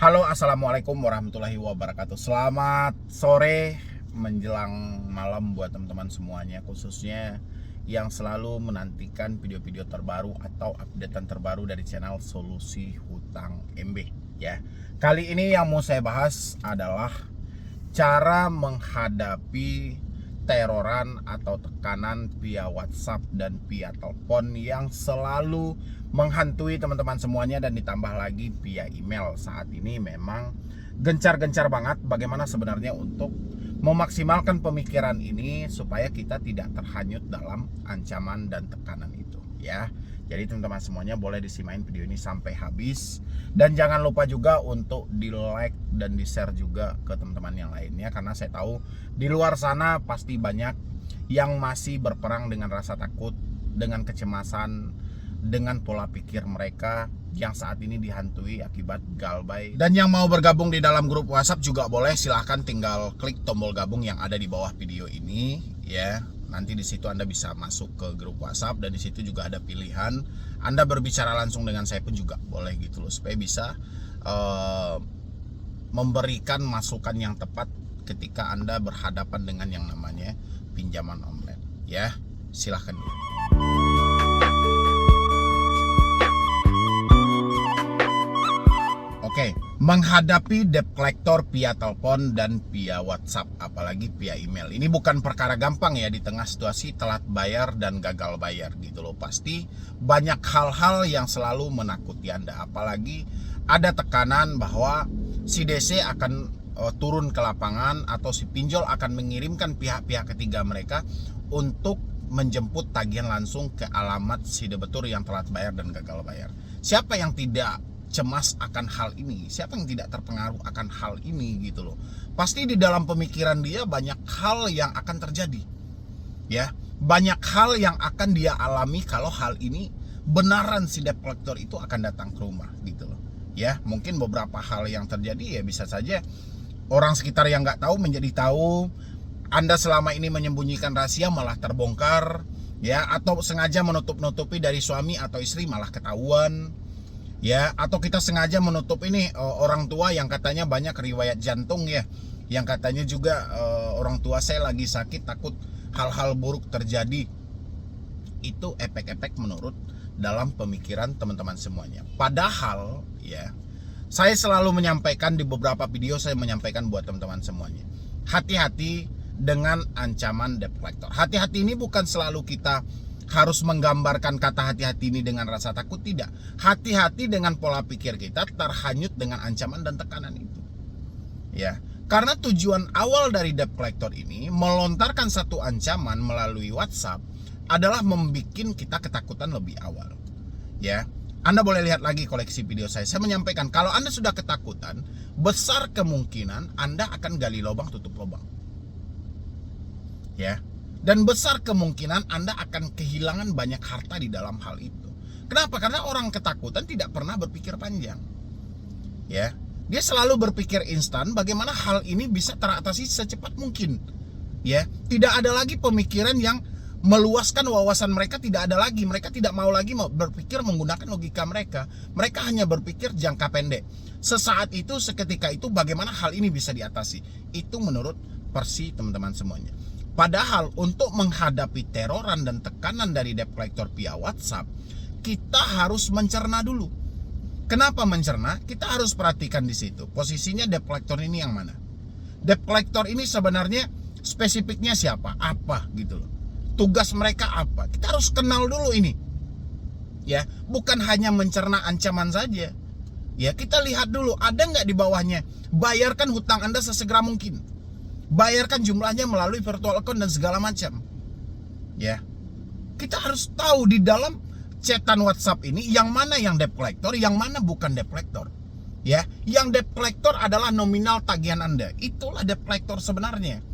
Halo, assalamualaikum warahmatullahi wabarakatuh. Selamat sore menjelang malam buat teman-teman semuanya, khususnya yang selalu menantikan video-video terbaru atau updatean terbaru dari channel Solusi Hutang MB ya. Kali ini yang mau saya bahas adalah cara menghadapi teroran atau tekanan via WhatsApp dan via telepon yang selalu menghantui teman-teman semuanya, dan ditambah lagi via email. Saat ini memang gencar-gencar banget bagaimana sebenarnya untuk memaksimalkan pemikiran ini supaya kita tidak terhanyut dalam ancaman dan tekanan itu ya. Jadi teman-teman semuanya boleh disimain video ini sampai habis, dan jangan lupa juga untuk di like dan di share juga ke teman-teman yang lainnya, karena saya tahu di luar sana pasti banyak yang masih berperang dengan rasa takut, dengan kecemasan, dengan pola pikir mereka yang saat ini dihantui akibat galbay. Dan yang mau bergabung di dalam grup WhatsApp juga boleh, silahkan tinggal klik tombol gabung yang ada di bawah video ini ya. Nanti di situ Anda bisa masuk ke grup WhatsApp, dan di situ juga ada pilihan Anda berbicara langsung dengan saya pun juga boleh gitu loh, supaya bisa memberikan masukan yang tepat ketika Anda berhadapan dengan yang namanya pinjaman online ya. Silahkan dulu. Oke, menghadapi debt collector via telepon dan via WhatsApp, apalagi via email, ini bukan perkara gampang ya di tengah situasi telat bayar dan gagal bayar gitu loh. Pasti banyak hal-hal yang selalu menakuti Anda, apalagi ada tekanan bahwa si DC akan turun ke lapangan atau si pinjol akan mengirimkan pihak-pihak ketiga mereka untuk menjemput tagihan langsung ke alamat si debitur yang telat bayar dan gagal bayar. Siapa yang tidak cemas akan hal ini? Siapa yang tidak terpengaruh akan hal ini gitu loh. Pasti di dalam pemikiran dia banyak hal yang akan terjadi ya, banyak hal yang akan dia alami kalau hal ini benaran si debt collector itu akan datang ke rumah gitu loh ya. Mungkin beberapa hal yang terjadi ya bisa saja orang sekitar yang nggak tahu menjadi tahu, Anda selama ini menyembunyikan rahasia malah terbongkar ya, atau sengaja menutup-nutupi dari suami atau istri malah ketahuan ya, atau kita sengaja menutup ini orang tua yang katanya banyak riwayat jantung ya, yang katanya juga orang tua saya lagi sakit, takut hal-hal buruk terjadi. Itu efek-efek menurut dalam pemikiran teman-teman semuanya. Padahal ya, saya selalu menyampaikan di beberapa video, saya menyampaikan buat teman-teman semuanya, hati-hati dengan ancaman debt collector. Hati-hati ini bukan selalu kita harus menggambarkan kata hati-hati ini dengan rasa takut, tidak. Hati-hati dengan pola pikir kita terhanyut dengan ancaman dan tekanan itu ya. Karena tujuan awal dari debt collector ini melontarkan satu ancaman melalui WhatsApp adalah membuat kita ketakutan lebih awal ya. Anda boleh lihat lagi koleksi video saya menyampaikan kalau Anda sudah ketakutan, besar kemungkinan Anda akan gali lubang tutup lubang ya. Dan besar kemungkinan Anda akan kehilangan banyak harta di dalam hal itu. Kenapa? Karena orang ketakutan tidak pernah berpikir panjang ya. Dia selalu berpikir instan, bagaimana hal ini bisa teratasi secepat mungkin ya. Tidak ada lagi pemikiran yang meluaskan wawasan mereka, tidak ada lagi. Mereka tidak mau lagi berpikir menggunakan logika mereka. Mereka hanya berpikir jangka pendek. Sesaat itu, seketika itu, bagaimana hal ini bisa diatasi. Itu menurut versi teman-teman semuanya. Padahal untuk menghadapi teroran dan tekanan dari debt collector via WhatsApp, kita harus mencerna dulu. Kenapa mencerna? Kita harus perhatikan di situ posisinya debt collector ini yang mana. Debt collector ini sebenarnya spesifiknya siapa? Apa gitu loh. Tugas mereka apa? Kita harus kenal dulu ini. Ya, bukan hanya mencerna ancaman saja. Ya, kita lihat dulu ada nggak di bawahnya. Bayarkan hutang Anda sesegera mungkin. Bayarkan jumlahnya melalui virtual account dan segala macam ya. Kita harus tahu di dalam chatan WhatsApp ini yang mana yang debt collector, yang mana bukan debt collector ya. Yang debt collector adalah nominal tagihan Anda, itulah debt collector sebenarnya.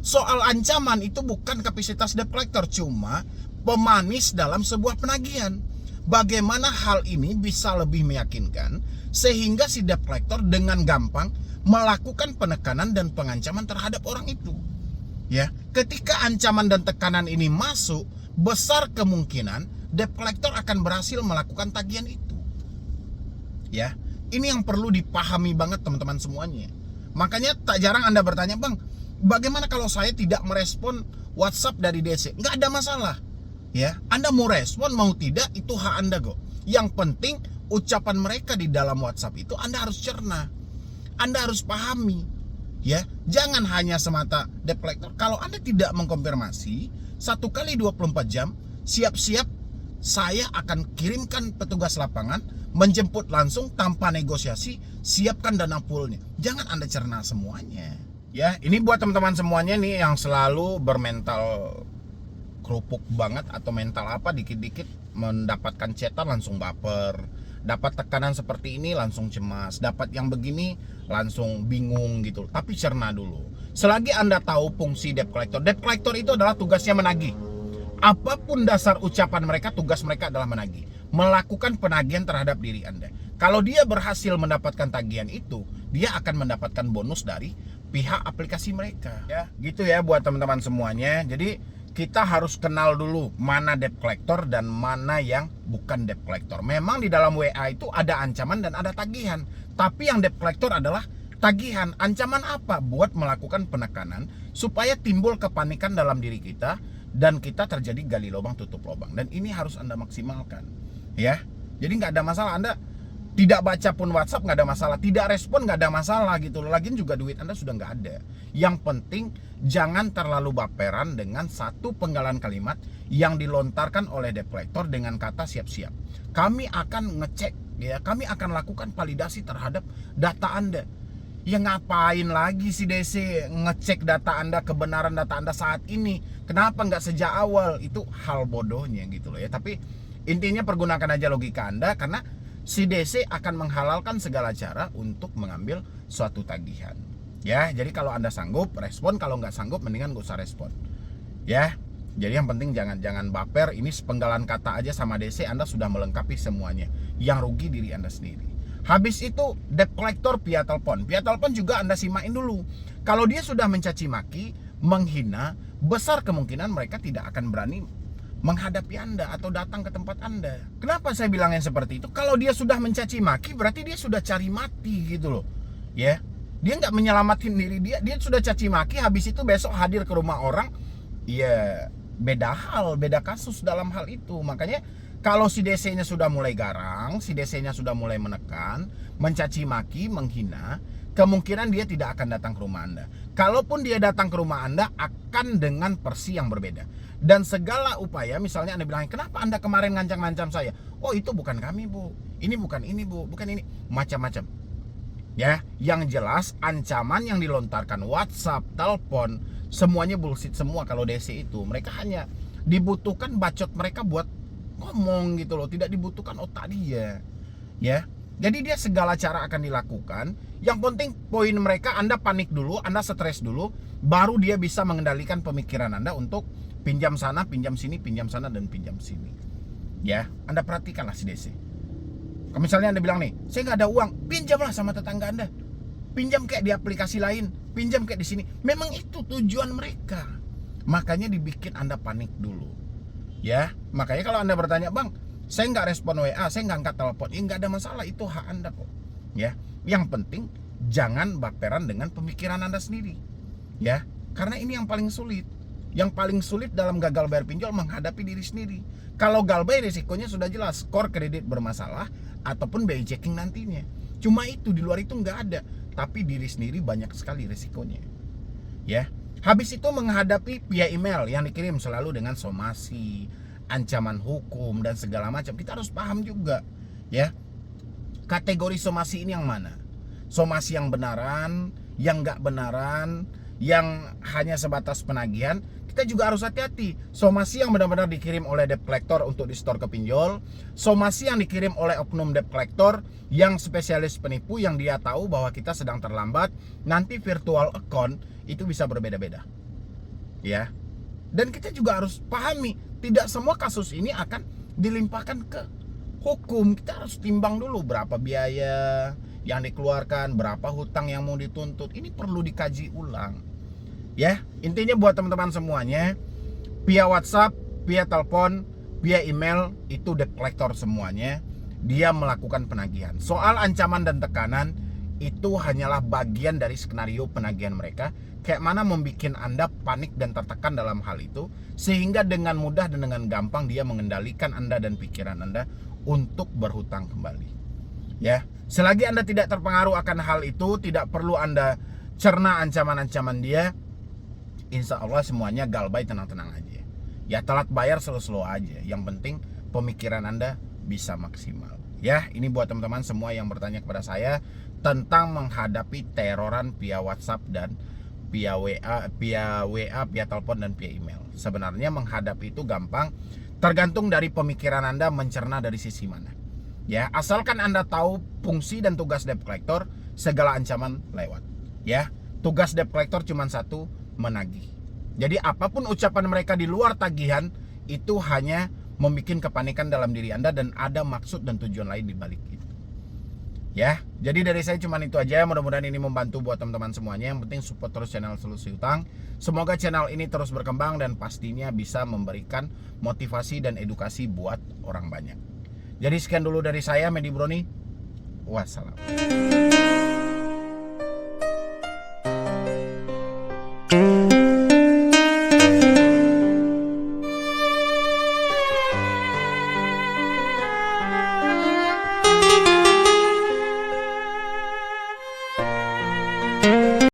Soal ancaman itu bukan kapasitas debt collector, cuma pemanis dalam sebuah penagihan. Bagaimana hal ini bisa lebih meyakinkan sehingga si debt collector dengan gampang melakukan penekanan dan pengancaman terhadap orang itu ya. Ketika ancaman dan tekanan ini masuk, besar kemungkinan debt collector akan berhasil melakukan tagihan itu ya. Ini yang perlu dipahami banget teman-teman semuanya. Makanya tak jarang Anda bertanya, Bang, bagaimana kalau saya tidak merespon WhatsApp dari DC? Nggak ada masalah. Ya, Anda mau respon mau tidak itu hak Anda kok. Yang penting ucapan mereka di dalam WhatsApp itu Anda harus cerna. Anda harus pahami. Ya, jangan hanya semata debt collector. Kalau Anda tidak mengkonfirmasi 1 kali 24 jam, siap-siap saya akan kirimkan petugas lapangan menjemput langsung tanpa negosiasi, siapkan dana poolnya. Jangan Anda cerna semuanya. Ya, ini buat teman-teman semuanya nih yang selalu bermental kerupuk banget atau mental apa dikit-dikit mendapatkan chatan langsung baper, dapat tekanan seperti ini langsung cemas, dapat yang begini langsung bingung gitu. Tapi cerna dulu. Selagi Anda tahu fungsi debt collector itu adalah tugasnya menagih. Apapun dasar ucapan mereka, tugas mereka adalah menagih, melakukan penagihan terhadap diri Anda. Kalau dia berhasil mendapatkan tagihan itu, dia akan mendapatkan bonus dari pihak aplikasi mereka. Ya, gitu ya buat teman-teman semuanya. Jadi kita harus kenal dulu mana debt collector dan mana yang bukan debt collector. Memang di dalam WA itu ada ancaman dan ada tagihan. Tapi yang debt collector adalah tagihan. Ancaman apa? Buat melakukan penekanan supaya timbul kepanikan dalam diri kita dan kita terjadi gali lubang tutup lubang. Dan ini harus Anda maksimalkan. Ya. Jadi nggak ada masalah. Anda tidak baca pun WhatsApp nggak ada masalah, tidak respon nggak ada masalah gitu. Lagian juga duit Anda sudah nggak ada. Yang penting jangan terlalu baperan dengan satu penggalan kalimat yang dilontarkan oleh debt collector dengan kata siap-siap. Kami akan ngecek, ya, kami akan lakukan validasi terhadap data Anda. Ya ngapain lagi si DC ngecek data Anda, kebenaran data Anda saat ini? Kenapa nggak sejak awal? Itu hal bodohnya gitu loh ya. Tapi intinya pergunakan aja logika Anda karena si DC akan menghalalkan segala cara untuk mengambil suatu tagihan. Ya, jadi kalau Anda sanggup respon, kalau nggak sanggup mendingan nggak usah respon. Ya, jadi yang penting jangan baper. Ini sepenggalan kata aja sama DC Anda sudah melengkapi semuanya. Yang rugi diri Anda sendiri. Habis itu debt collector via telepon. Via telepon juga Anda simain dulu. Kalau dia sudah mencaci maki, menghina, besar kemungkinan mereka tidak akan berani menghadapi Anda atau datang ke tempat Anda. Kenapa saya bilangnya seperti itu? Kalau dia sudah mencaci maki, berarti dia sudah cari mati gitu loh. Ya, dia nggak menyelamatin diri dia sudah caci maki. Habis itu besok hadir ke rumah orang, ya beda hal, beda kasus dalam hal itu. Makanya kalau si DC-nya sudah mulai garang, si DC-nya sudah mulai menekan, mencaci maki, menghina, kemungkinan dia tidak akan datang ke rumah Anda. Kalaupun dia datang ke rumah Anda, akan dengan versi yang berbeda. Dan segala upaya, misalnya Anda bilang, kenapa Anda kemarin ngancam-ngancam saya? Oh itu bukan kami bu, ini bukan ini bu, bukan ini, macam-macam. Ya, yang jelas ancaman yang dilontarkan WhatsApp, telepon, semuanya bullshit semua kalau DC itu. Mereka hanya dibutuhkan bacot mereka buat ngomong gitu loh, tidak dibutuhkan otak dia. Ya, jadi dia segala cara akan dilakukan. Yang penting poin mereka Anda panik dulu, Anda stres dulu, baru dia bisa mengendalikan pemikiran Anda untuk pinjam sana, pinjam sini, pinjam sana dan pinjam sini. Ya, Anda perhatikanlah si DC. Kalau misalnya Anda bilang nih, saya nggak ada uang, pinjamlah sama tetangga Anda, pinjam kayak di aplikasi lain, pinjam kayak di sini. Memang itu tujuan mereka. Makanya dibikin Anda panik dulu. Ya, makanya kalau Anda bertanya, Bang, saya nggak respon WA, saya nggak angkat telepon, ya nggak ada masalah, itu hak Anda kok. Ya, yang penting jangan baperan dengan pemikiran Anda sendiri. Ya, karena ini yang paling sulit. Yang paling sulit dalam gagal bayar pinjol menghadapi diri sendiri. Kalau gagal bayar risikonya sudah jelas, skor kredit bermasalah ataupun BI checking nantinya. Cuma itu, di luar itu nggak ada. Tapi diri sendiri banyak sekali risikonya. Ya. Habis itu menghadapi via email yang dikirim selalu dengan somasi, ancaman hukum dan segala macam. Kita harus paham juga, ya. Kategori somasi ini yang mana? Somasi yang benaran, yang nggak benaran, yang hanya sebatas penagihan. Kita juga harus hati-hati. Somasi yang benar-benar dikirim oleh debt collector untuk di-store ke pinjol, somasi yang dikirim oleh oknum debt collector yang spesialis penipu yang dia tahu bahwa kita sedang terlambat, nanti virtual account itu bisa berbeda-beda. Ya. Dan kita juga harus pahami, tidak semua kasus ini akan dilimpahkan ke hukum. Kita harus timbang dulu berapa biaya yang dikeluarkan, berapa hutang yang mau dituntut. Ini perlu dikaji ulang. Ya, intinya buat teman-teman semuanya, via WhatsApp, via telepon, via email itu debt collector semuanya. dia melakukan penagihan. Soal ancaman dan tekanan itu hanyalah bagian dari skenario penagihan mereka. Kayak mana membuat Anda panik dan tertekan dalam hal itu, sehingga dengan mudah dan dengan gampang dia mengendalikan Anda dan pikiran Anda untuk berhutang kembali. Ya, selagi Anda tidak terpengaruh akan hal itu, tidak perlu Anda cerna ancaman-ancaman dia. Insya Allah semuanya galbay, tenang-tenang aja. Ya, telat bayar slow-slow aja. Yang penting pemikiran Anda bisa maksimal. Ya, ini buat teman-teman semua yang bertanya kepada saya tentang menghadapi teroran via WhatsApp dan via WA, via telepon dan via email. Sebenarnya menghadapi itu gampang, tergantung dari pemikiran Anda mencerna dari sisi mana. Ya, asalkan Anda tahu fungsi dan tugas debt collector, segala ancaman lewat. Ya, tugas debt collector cuma satu, menagih. Jadi apapun ucapan mereka di luar tagihan itu hanya membuat kepanikan dalam diri Anda dan ada maksud dan tujuan lain di balik itu. Ya, jadi dari saya cuma itu aja. Mudah-mudahan ini membantu buat teman-teman semuanya. Yang penting support terus channel Solusi Utang. Semoga channel ini terus berkembang dan pastinya bisa memberikan motivasi dan edukasi buat orang banyak. Jadi sekian dulu dari saya, Medi Broni. Wassalam.